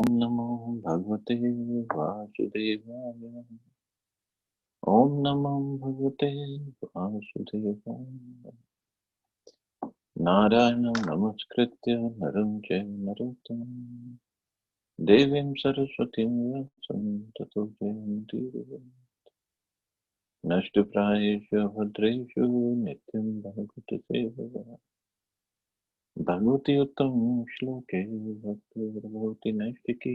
नमो भगवते वासुदेवाय। ओम नमो भगवते वासुदेवाय। नारायणं नमस्कृत्य नरं चैव नरोत्तमं देवीं सरस्वतीं व्यासं ततो जयन्तीः। नष्टप्रायेषु भद्रेषु नित्यं भगवती सेवया। भगवती उत्तम श्लोके भक्तिर्भवति नैष्टिकी।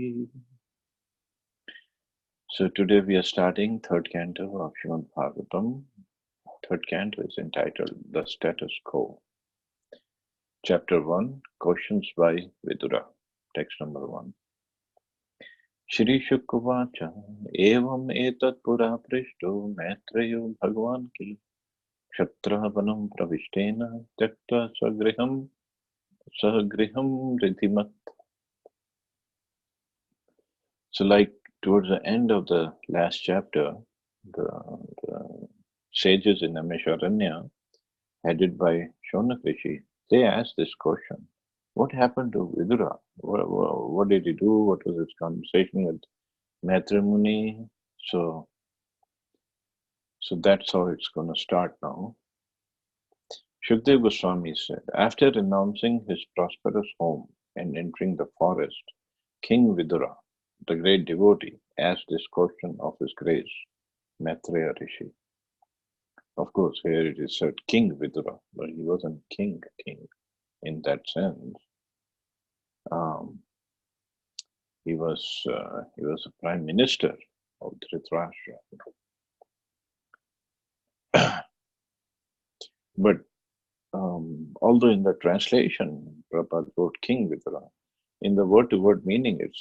So today we are starting third canto of Srimad Bhagavatam. Third canto is entitled The Status Quo. Chapter 1, Questions by Vidura. Text number 1. Shri Shukavacha Evam etat pura prishto maitreyo bhagwan ki kshatravanam pravishtena tyakta sagriham ridhimat. So like towards the end of the last chapter, the sages in Naimisharanya, headed by Shaunak Rishi, they asked this question. What happened to Vidura? What did he do? What was his conversation with Maitri Muni? So that's how it's going to start now. Shukdev Goswami said, after renouncing his prosperous home and entering the forest, King Vidura, the great devotee, asked this question of his grace, Maitreya Rishi. Of course, here it is said King Vidura, but he wasn't king in that sense. He was a prime minister of Dhritarashtra. But although in the translation, Prabhupada wrote King Vidura, in the word-to-word meaning, it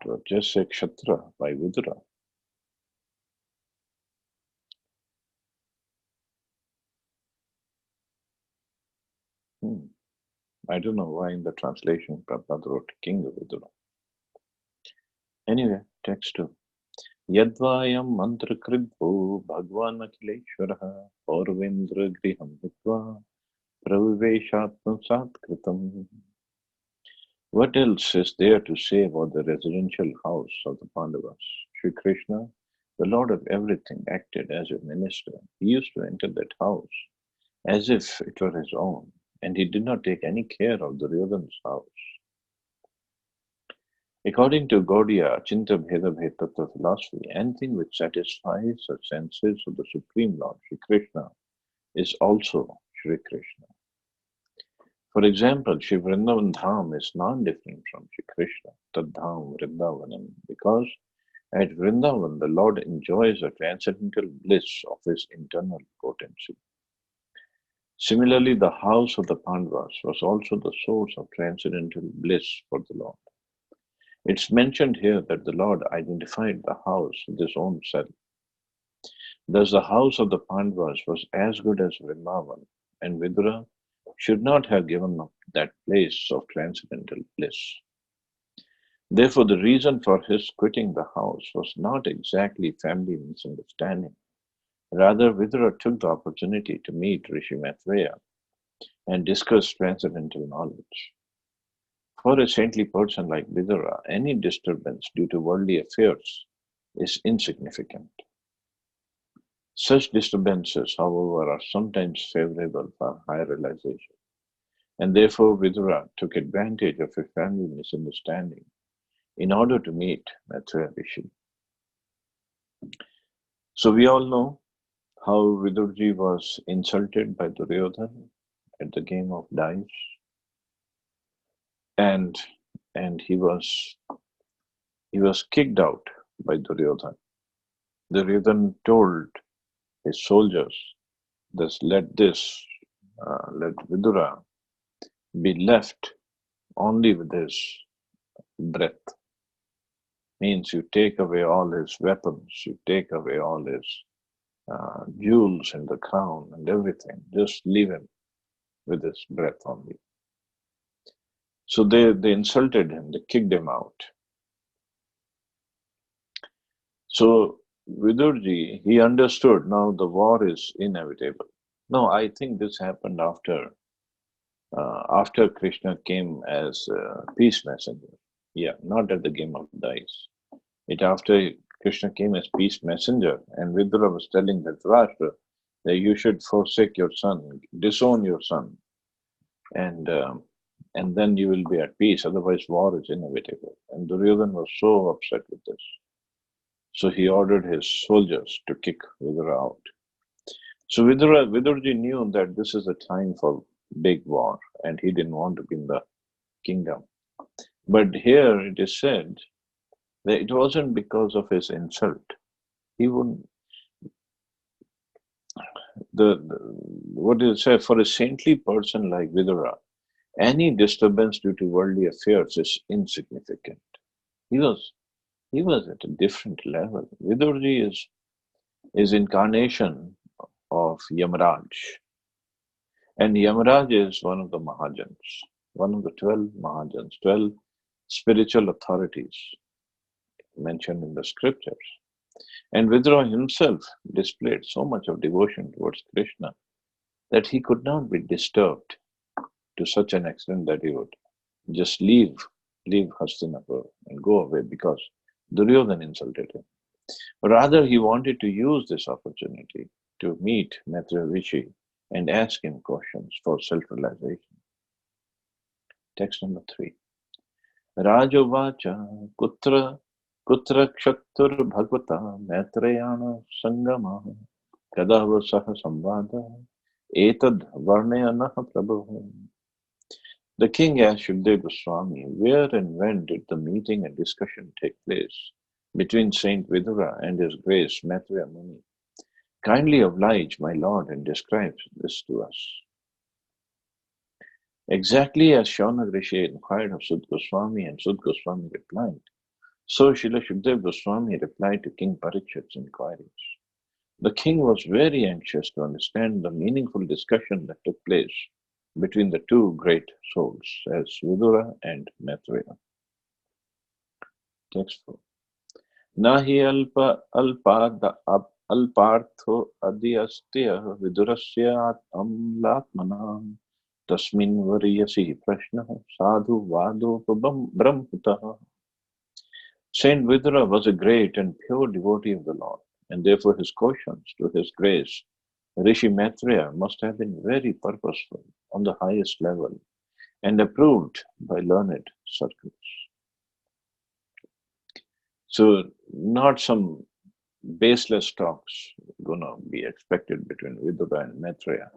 was just a Kshatriya by Vidura. I don't know why in the translation Prabhupada wrote King Vidura. Anyway, text 2. Yadvayam mantra kridvo bhagwan akileshwaraha paurvendra griham hitva praviveshatmasat kritam. What else is there to say about the residential house of the Pandavas? Sri Krishna, the Lord of everything, acted as a minister. He used to enter that house as if it were his own, and he did not take any care of Duryodhana's house. According to Gaudiya Chinta Bheda Bhetattva philosophy, anything which satisfies the senses of the Supreme Lord, Sri Krishna, is also Sri Krishna. For example, Shri Vrindavan Dham is non-different from Shri Krishna, Tad Dham Vrindavanam, because at Vrindavan the Lord enjoys the transcendental bliss of his internal potency. Similarly, the house of the Pandavas was also the source of transcendental bliss for the Lord. It's mentioned here that the Lord identified the house with his own self. Thus, the house of the Pandavas was as good as Vrindavan, and Vidura should not have given up that place of transcendental bliss. Therefore, the reason for his quitting the house was not exactly family misunderstanding. Rather, Vidura took the opportunity to meet Rishi Maitreya and discuss transcendental knowledge. For a saintly person like Vidura, any disturbance due to worldly affairs is insignificant. Such disturbances, however, are sometimes favorable for higher realization, and therefore Vidura took advantage of a family misunderstanding in order to meet Maitreya Rishi. So we all know how Vidurji was insulted by Duryodhana at the game of dice, and he was kicked out by Duryodhana. Duryodhana told his soldiers, "Thus let Vidura be left only with his breath." Means you take away all his weapons, you take away all his jewels and the crown and everything. Just leave him with his breath only. So they insulted him, they kicked him out. So Vidurji, he understood now the war is inevitable. No, I think this happened after after Krishna came as a peace messenger. Yeah, not at the game of dice. It after Krishna came as peace messenger, and Vidura was telling Dhritarashtra that you should forsake your son, disown your son, and and then you will be at peace. Otherwise, war is inevitable. And Duryodhana was so upset with this, so he ordered his soldiers to kick Vidura out. So Vidurji knew that this is a time for big war, and he didn't want to be in the kingdom. But here it is said that it wasn't because of his insult. He wouldn't. The what did it say? For a saintly person like Vidura, any disturbance due to worldly affairs is insignificant. He was he was at a different level. Vidurji is incarnation of Yamaraj, and Yamaraj is one of the Mahajans, one of the 12 Mahajans, 12 spiritual authorities mentioned in the scriptures. And Vidura himself displayed so much of devotion towards Krishna that he could not be disturbed to such an extent that he would just leave Hastinapur and go away because Duryodhana insulted him. Rather, he wanted to use this opportunity to meet Maitreya Rishi and ask him questions for self-realization. Text number 3. Rajovacha kutra kutra kshatur bhagavata maitreyana sangama kadava saha samvada etad varnayana prabhu. The king asked Shukdev Goswami, where and when did the meeting and discussion take place between Saint Vidura and His Grace Maitreya Muni? Kindly oblige, my lord, and describe this to us. Exactly as Shaunak Rishi inquired of Sud Goswami and Sud Goswami replied, so Srila Shukdev Goswami replied to King Parikshit's inquiries. The king was very anxious to understand the meaningful discussion that took place between the two great souls as Vidura and Maitreya. Text 4. Nahi alpartho adhyastya vidurasya amlatmanam tasmin variyasi prashna sadhu vado brahmputa. Saint Vidura was a great and pure devotee of the Lord, and therefore his questions to his grace Rishi Maitreya must have been very purposeful on the highest level and approved by learned circles. So, not some baseless talks gonna be expected between Vidura and Maitreya,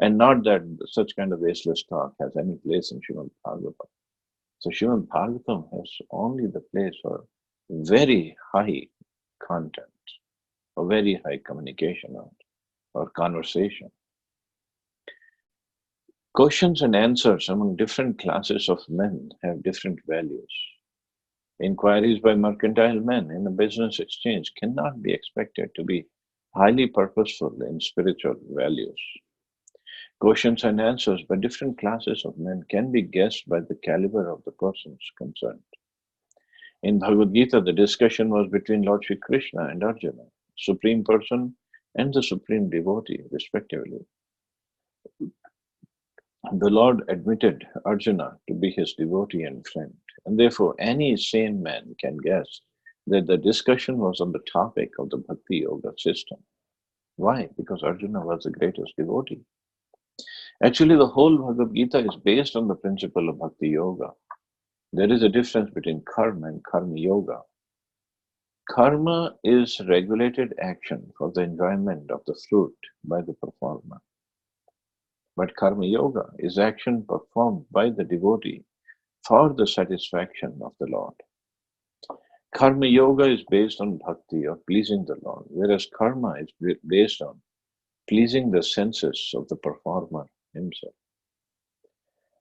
and not that such kind of baseless talk has any place in Srimad Bhagavatam. So, Srimad Bhagavatam has only the place for very high content, or very high communication or conversation. Questions and answers among different classes of men have different values. Inquiries by mercantile men in a business exchange cannot be expected to be highly purposeful in spiritual values. Questions and answers by different classes of men can be guessed by the caliber of the persons concerned. In Bhagavad Gita, the discussion was between Lord Sri Krishna and Arjuna, Supreme Person and the Supreme Devotee, respectively. The Lord admitted Arjuna to be his devotee and friend, and therefore any sane man can guess that the discussion was on the topic of the Bhakti Yoga system. Why? Because Arjuna was the greatest devotee. Actually, the whole Bhagavad Gita is based on the principle of Bhakti Yoga. There is a difference between karma and karma yoga. Karma is regulated action for the enjoyment of the fruit by the performer. But karma yoga is action performed by the devotee for the satisfaction of the Lord. Karma yoga is based on bhakti or pleasing the Lord, whereas karma is based on pleasing the senses of the performer himself.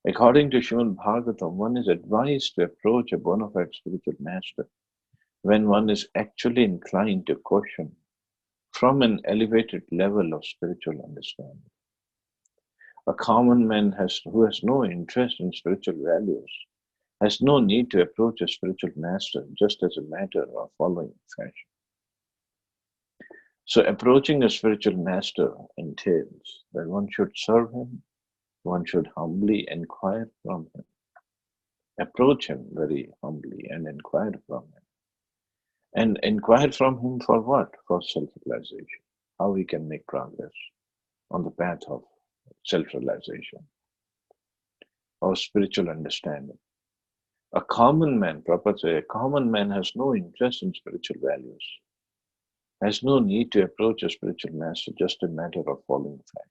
According to Srimad Bhagavatam, one is advised to approach a bona fide spiritual master when one is actually inclined to question from an elevated level of spiritual understanding. A common man who has no interest in spiritual values has no need to approach a spiritual master just as a matter of following fashion. So approaching a spiritual master entails that one should serve him One should humbly inquire from him, approach him very humbly and inquire from him. And inquire from him for what? For self realization, how he can make progress on the path of self realization or spiritual understanding. A common man, Prabhupada says, a common man has no interest in spiritual values, has no need to approach a spiritual master, just a matter of following fashion.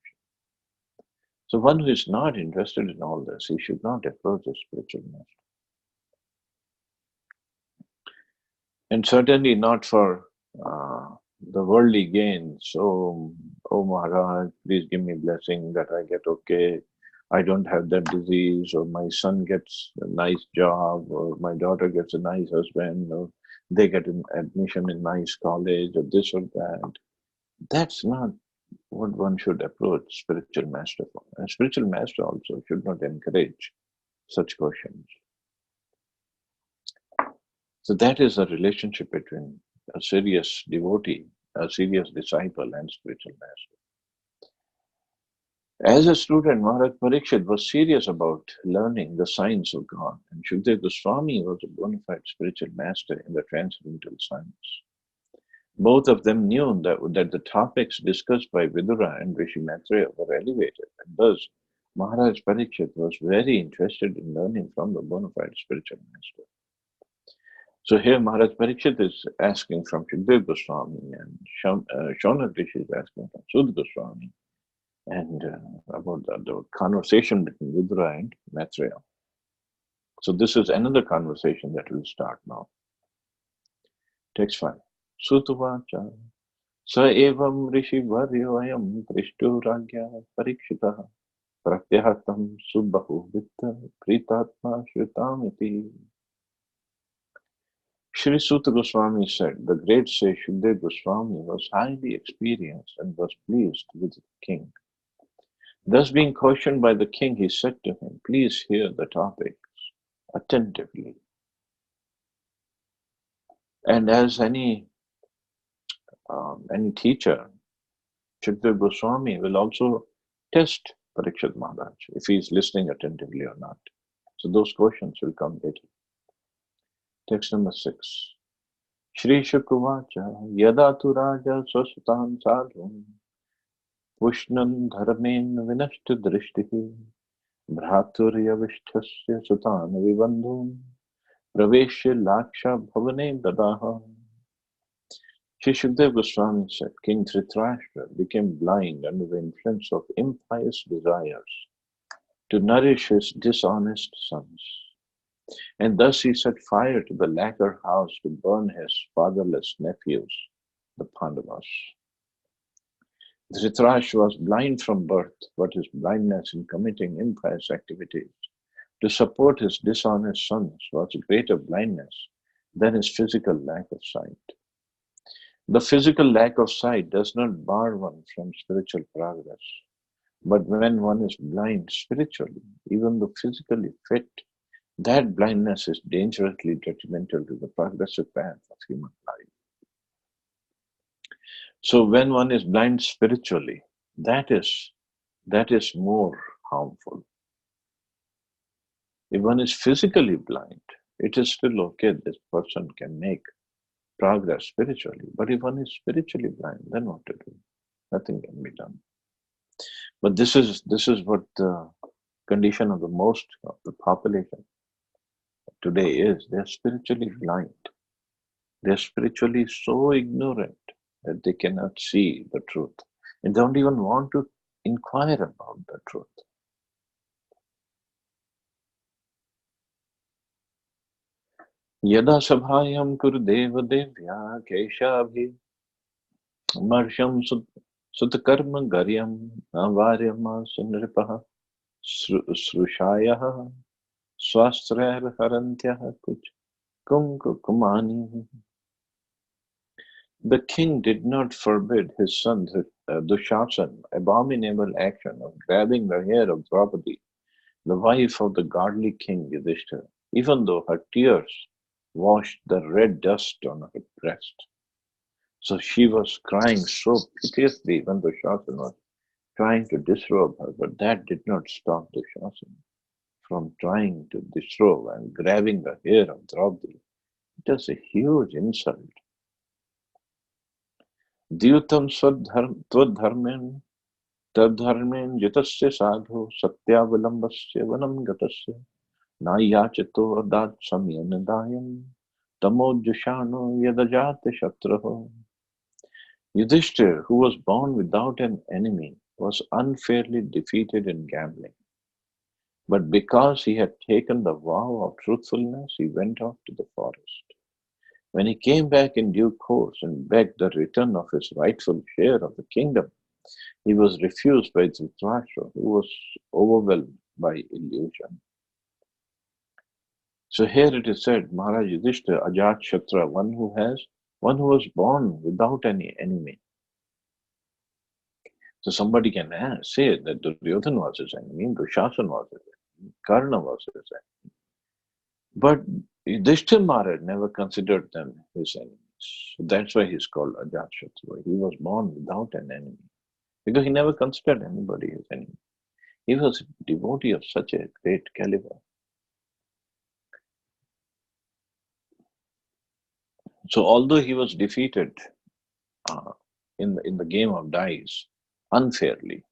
So one who is not interested in all this, he should not approach a spiritual master. And certainly not for the worldly gain. So, oh Maharaj, please give me blessing that I get okay. I don't have that disease, or my son gets a nice job, or my daughter gets a nice husband, or they get an admission in nice college, or this or that. That's not what one should approach spiritual master for. And spiritual master also should not encourage such questions. So that is a relationship between a serious devotee, a serious disciple, and spiritual master. As a student, Maharaj Parikshit was serious about learning the science of God, and Shukdev Goswami was a bona fide spiritual master in the transcendental science. Both of them knew that the topics discussed by Vidura and Rishi Maitreya were elevated, and thus Maharaj Parikshit was very interested in learning from the bona fide spiritual master. So here Maharaj Parikshit is asking from Shukdev Goswami, and Shaunak Rishi is asking from Sud Goswami, and about the conversation between Vidura and Maitreya. So this is another conversation that will start now. Text 5. Sutuvacha sa evam rishi varyoyam prishtu ragya parikshitah prakyahatam subbahu vitta pritatma shritamiti. Shri Suta Goswami said, the great sage Shukdev Goswami was highly experienced and was pleased with the king. Thus being cautioned by the king, he said to him, please hear the topics attentively. And as any teacher, Shukdev Goswami will also test Parikshit Maharaj if he is listening attentively or not. So those questions will come later. Text number 6. Shri Shukavacha yada tu raja swasutan sadhum Pushnan dharmen vinashta drishtihi Bhraturyavisthasya sutan vibandhum Praveshya laksha bhavane dadaha. Shri Shukdev Goswami said, King Dhritarashtra became blind under the influence of impious desires to nourish his dishonest sons. And thus he set fire to the lacquer house to burn his fatherless nephews, the Pandavas. Dhritarashtra was blind from birth, but his blindness in committing impious activities to support his dishonest sons was a greater blindness than his physical lack of sight. The physical lack of sight does not bar one from spiritual progress, but when one is blind spiritually, even though physically fit, that blindness is dangerously detrimental to the progressive path of human life. So when one is blind spiritually, that is more harmful. If one is physically blind, it is still okay, this person can make progress spiritually. But if one is spiritually blind, then what to do? Nothing can be done. But this is what the condition of the most of the population today is. They're spiritually blind. They're spiritually so ignorant that they cannot see the truth and don't even want to inquire about the truth. Yada sabhayam kurudeva devya keshabhi marsham sutakarma garyam avaryama sunripaha srushaya swastrer harantya kumani. The king did not forbid his son Dushasan abominable action of grabbing the hair of Draupadi, the wife of the godly king Yudhishthira, even though her tears washed the red dust on her breast. So she was crying so piteously when Dushasan was trying to disrobe her, but that did not stop the Dushasana from trying to disrobe and grabbing the hair of Draupadi. It was a huge insult. Dyutam tvadharmen tadharmen jitasya sadhu satyavalambasya vanam gatasya nayachito adat samyanadayam tamojjushano yadajate shatraho. Yudhishthir, who was born without an enemy, was unfairly defeated in gambling. But because he had taken the vow of truthfulness, he went off to the forest. When he came back in due course and begged the return of his rightful share of the kingdom, he was refused by Dhritarashtra, who was overwhelmed by illusion. So here it is said, Maharaj Yudhishthira, Ajat Shatra, one who was born without any enemy. So somebody can say that Duryodhana was his enemy, Dushasan was his enemy, Karna was his enemy. But Yudhishthira Maharaj never considered them his enemies. So that's why he's called Ajatashatru. He was born without an enemy. Because he never considered anybody his enemy. He was a devotee of such a great caliber. So although he was defeated in the game of dice unfairly,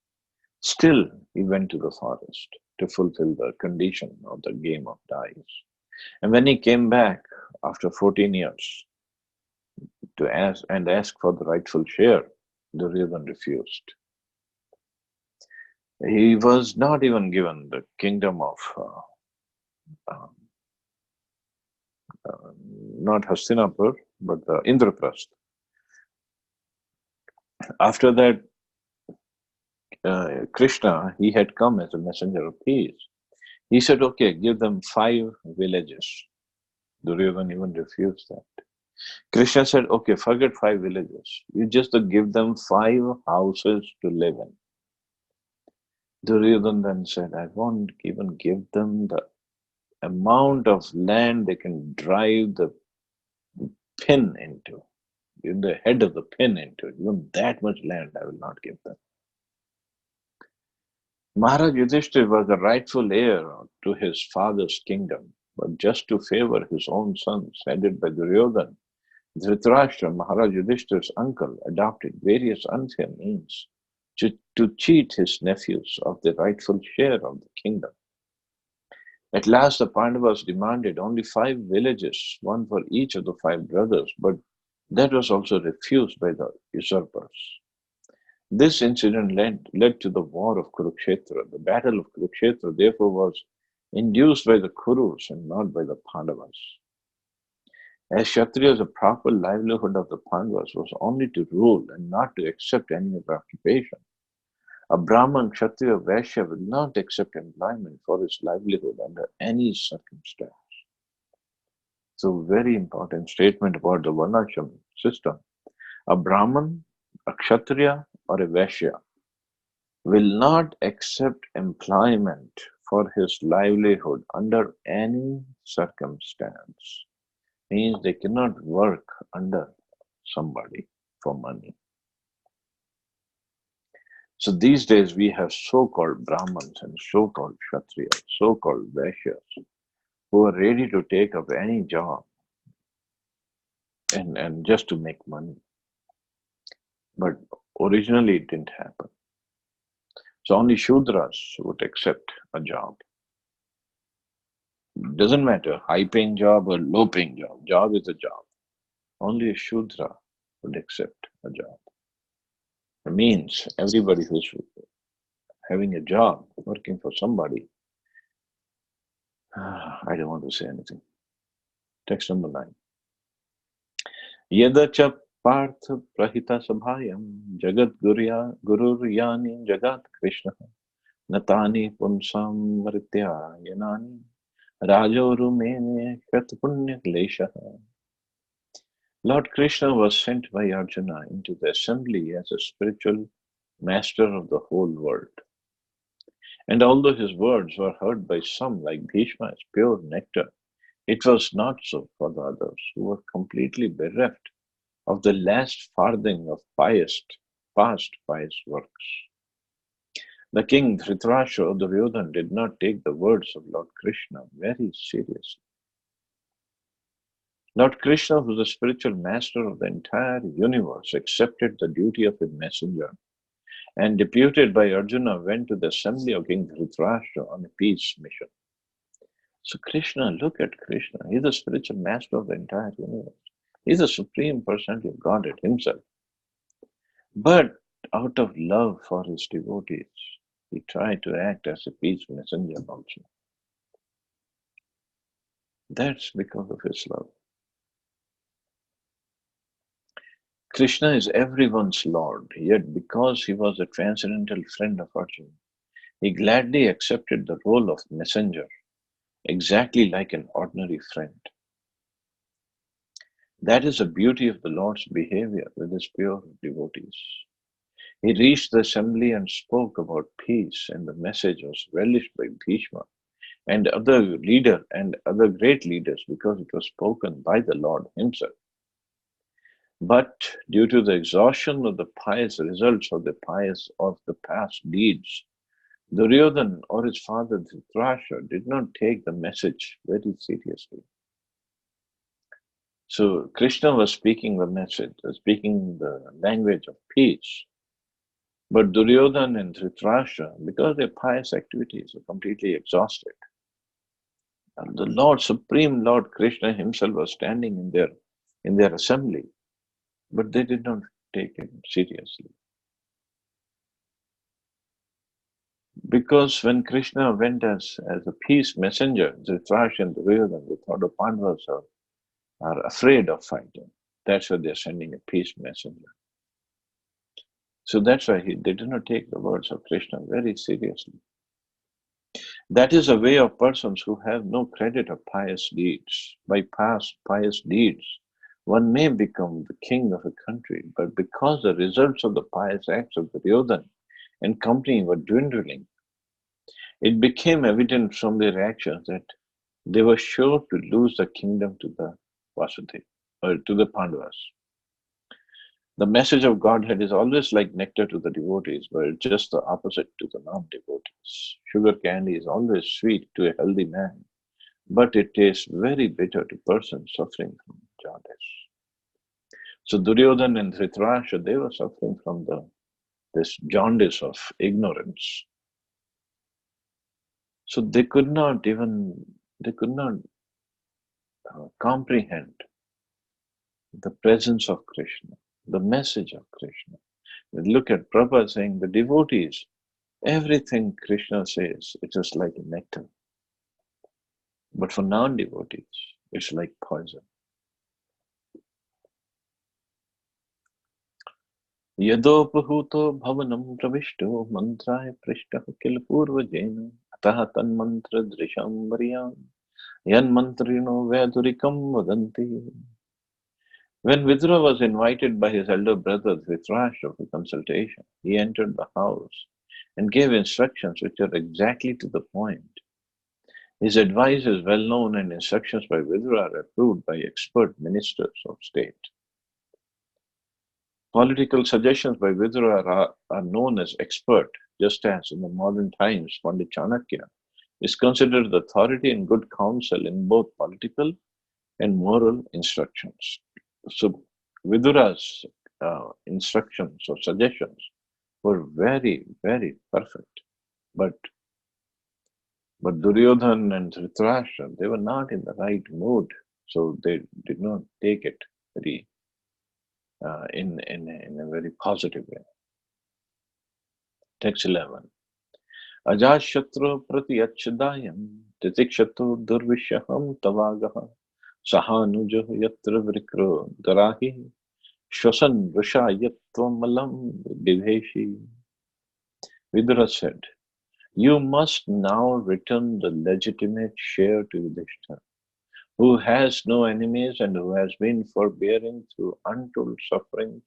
still he went to the forest to fulfill the condition of the game of dice. And when he came back after 14 years to ask for the rightful share, Duryodhana refused. He was not even given the kingdom of not Hastinapur, but Indraprasth. After that, Krishna, he had come as a messenger of peace. He said, okay, give them 5 villages. Duryodhana even refused that. Krishna said, okay, forget 5 villages. You just give them 5 houses to live in. Duryodhana then said, I won't even give them the amount of land they can drive the pin into, in the head of the pin into. Even that much land I will not give them. Maharaj Yudhishthira was the rightful heir to his father's kingdom, but just to favor his own sons, headed by Duryodhana, Dhritarashtra, Maharaj Yudhishthira's uncle, adopted various unfair means to cheat his nephews of the rightful share of the kingdom. At last, the Pandavas demanded only 5 villages, one for each of the 5 brothers, but that was also refused by the usurpers. This incident led to the war of Kurukshetra. The battle of Kurukshetra, therefore, was induced by the Kurus and not by the Pandavas. As Kshatriyas, the proper livelihood of the Pandavas was only to rule and not to accept any other occupation. A Brahman, Kshatriya, Vaishya will not accept employment for his livelihood under any circumstance. So, very important statement about the Varnashram system. A Brahman, a Kshatriya, or a Vaishya will not accept employment for his livelihood under any circumstance. Means they cannot work under somebody for money. So these days we have so-called Brahmins and so-called Kshatriyas, so-called Vaishyas, who are ready to take up any job and just to make money. But originally it didn't happen. So only Shudras would accept a job. Doesn't matter, high-paying job or low-paying job. Job is a job. Only a Shudra would accept a job. It means everybody who's having a job, working for somebody. I don't want to say anything. Text number 9. Yada cha partha prahita sabhayam jagat gururyani jagat krishna natani punsam maritya yanani rajoru mene kratpunya klesha. Lord Krishna was sent by Arjuna into the assembly as a spiritual master of the whole world. And although his words were heard by some like Bhishma as pure nectar, it was not so for the others who were completely bereft of the last farthing of past pious works. The king Dhritarashtra or Duryodhana did not take the words of Lord Krishna very seriously. Lord Krishna, who is the spiritual master of the entire universe, accepted the duty of a messenger and, deputed by Arjuna, went to the assembly of King Dhritarashtra on a peace mission. So Krishna, look at Krishna. He's the spiritual master of the entire universe. He's the supreme personality of Godhead himself. But out of love for his devotees, he tried to act as a peace messenger also. That's because of his love. Krishna is everyone's Lord, yet because he was a transcendental friend of Arjuna, he gladly accepted the role of messenger, exactly like an ordinary friend. That is the beauty of the Lord's behavior with his pure devotees. He reached the assembly and spoke about peace, and the message was relished by Bhishma and other great leaders because it was spoken by the Lord himself. But due to the exhaustion of the pious results of the past deeds, Duryodhana or his father Dhritarashtra did not take the message very seriously. So Krishna was speaking the language of peace. But Duryodhana and Dhritarashtra, because their pious activities were completely exhausted, and the Supreme Lord Krishna himself was standing in their assembly, but they did not take him seriously. Because when Krishna went as a peace messenger, Dhritarashtra and Duryodhana, they thought the Pandavas are afraid of fighting. That's why they're sending a peace messenger. So that's why they did not take the words of Krishna very seriously. That is a way of persons who have no credit of pious deeds. By past pious deeds, one may become the king of a country, but because the results of the pious acts of Duryodhana and company were dwindling, it became evident from their actions that they were sure to lose the kingdom to the Vasudeva, or to the Pandavas. The message of Godhead is always like nectar to the devotees, but it's just the opposite to the non-devotees. Sugar candy is always sweet to a healthy man, but it tastes very bitter to persons suffering from jaundice. So Duryodhana and Dhritarashtra, they were suffering from this jaundice of ignorance. So they could not comprehend the presence of Krishna, the message of Krishna. Look at Prabhupada saying the devotees, everything Krishna says, it's just like nectar. But for non-devotees, it's like poison. Yadopahuto bhavanam pravishto mantraya prishtaha kil purvajena ataha tan mantra drisham variyam yan mantrino vedurikam vadanti. When Vidura was invited by his elder brother Dhritarashtra for consultation, he entered the house and gave instructions which are exactly to the point. His advice is well known and instructions by Vidura are approved by expert ministers of state. Political suggestions by Vidura are known as expert, just as in the modern times Pandit Chanakya is considered the authority and good counsel in both political and moral instructions. So Vidura's instructions or suggestions were very, very perfect. But Duryodhana and Dhritarashtra, they were not in the right mood, so they did not take it very in a very positive way. Text 11. Ajashatru pratiyachadayam titikshatu durvishaham tavagaha sahanujo yatra vrikro darahi shwasan rusha yatvamalam diveshi. Vidura said, you must now return the legitimate share to Yudhishthira, who has no enemies and who has been forbearing through untold sufferings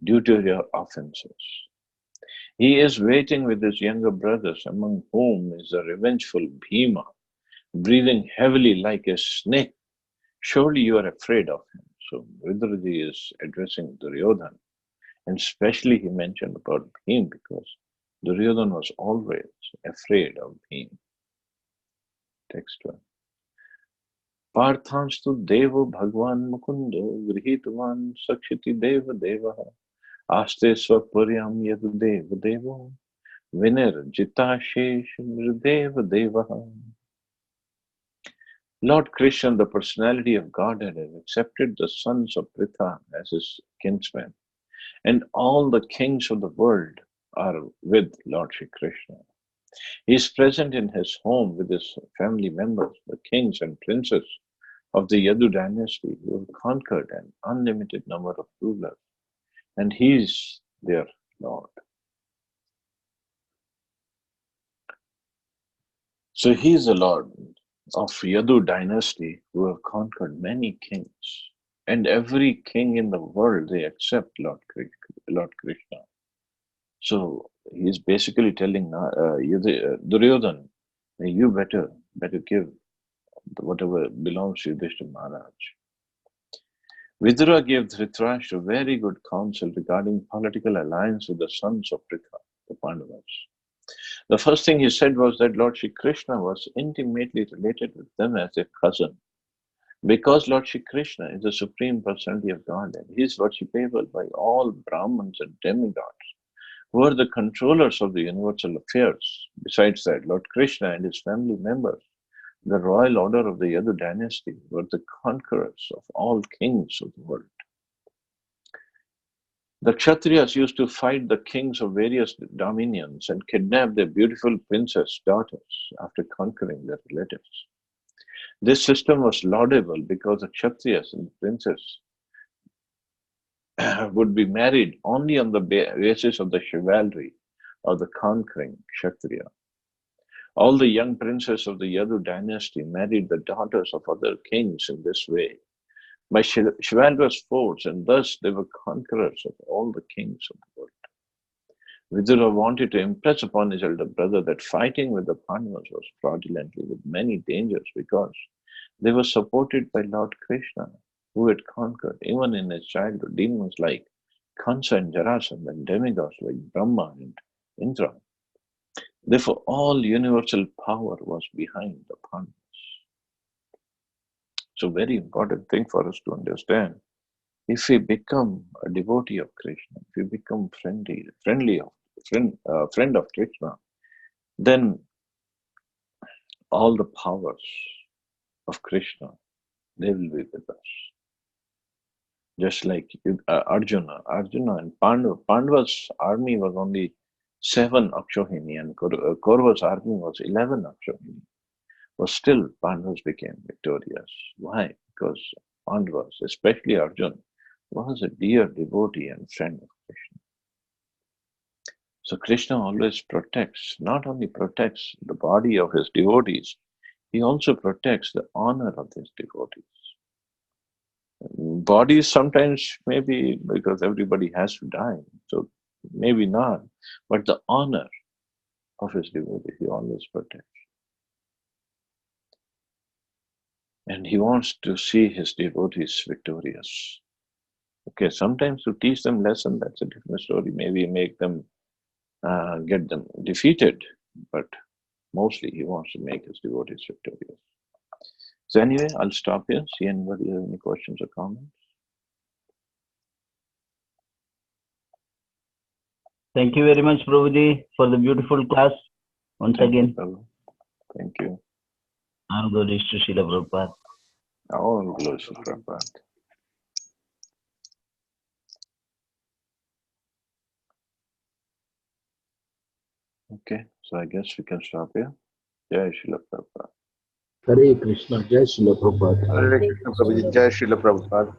due to your offenses. He is waiting with his younger brothers, among whom is the revengeful Bhima, breathing heavily like a snake. Surely you are afraid of him. So Viduraji is addressing Duryodhana, and especially he mentioned about Bhim because Duryodhana was always afraid of being. Text 1. Parthanstu devo bhagwan mukundo grihitvan sakshiti deva devaha aste swapuryam yadu deva devo vinir jitashesh deva devaha. Lord Krishna, the personality of Godhead, has accepted the sons of Pritha as his kinsmen, and all the kings of the world are with Lord Shri Krishna. He is present in his home with his family members, the kings and princes of the Yadu dynasty, who have conquered an unlimited number of rulers, and he is their Lord. So he is the Lord of Yadu dynasty who have conquered many kings. And every king in the world, they accept Lord Krishna. So he is basically telling Duryodhana, you better give whatever belongs to Yudhishthira Maharaj. Vidura gave Dhritarashtra very good counsel regarding political alliance with the sons of Pritha, the Pandavas. The first thing he said was that Lord Shri Krishna was intimately related with them as a cousin. Because Lord Shri Krishna is the Supreme Personality of Godhead, he is worshipable by all Brahmins and demigods, who are the controllers of the universal affairs. Besides that, Lord Krishna and his family members, the royal order of the Yadu dynasty, were the conquerors of all kings of the world. The Kshatriyas used to fight the kings of various dominions and kidnap their beautiful princess daughters after conquering their relatives. This system was laudable because the Kshatriyas and the princes would be married only on the basis of the chivalry of the conquering Kshatriya. All the young princes of the Yadu dynasty married the daughters of other kings in this way, by chivalrous force, and thus they were conquerors of all the kings of the world. Vidura wanted to impress upon his elder brother that fighting with the Pandavas was fraudulently with many dangers because they were supported by Lord Krishna, who had conquered, even in his childhood, demons like Kansa and Jarasandha and demigods like Brahma and Indra. Therefore, all universal power was behind the Pandavas. So, very important thing for us to understand. If we become a devotee of Krishna, if we become friend of Krishna, then all the powers of Krishna, they will be with us. Just like Arjuna and Pandava's army was only 7 Akshohini and Kaurava's army was 11 Akshohini. But still, Pandavas became victorious. Why? Because Pandavas, especially Arjuna, was a dear devotee and friend of Krishna. So Krishna always protects, not only protects the body of his devotees, he also protects the honor of his devotees. Bodies sometimes maybe because everybody has to die, so maybe not, but the honor of his devotees he always protects. And he wants to see his devotees victorious. Okay, sometimes to teach them lesson, that's a different story. Maybe make them, get them defeated, but mostly he wants to make his devotees victorious. So anyway, I'll stop here. See anybody have any questions or comments? Thank you very much, Prabhuji, for the beautiful class. Once again. Thank you. All glories to Srila Prabhupada. All glories to Prabhupada. Okay, so I guess we can stop here. Jai Srila Prabhupada. Hare Krishna, Jai Srila Prabhupada. Hare Krishna Prabhuji, Jai Srila Prabhupada.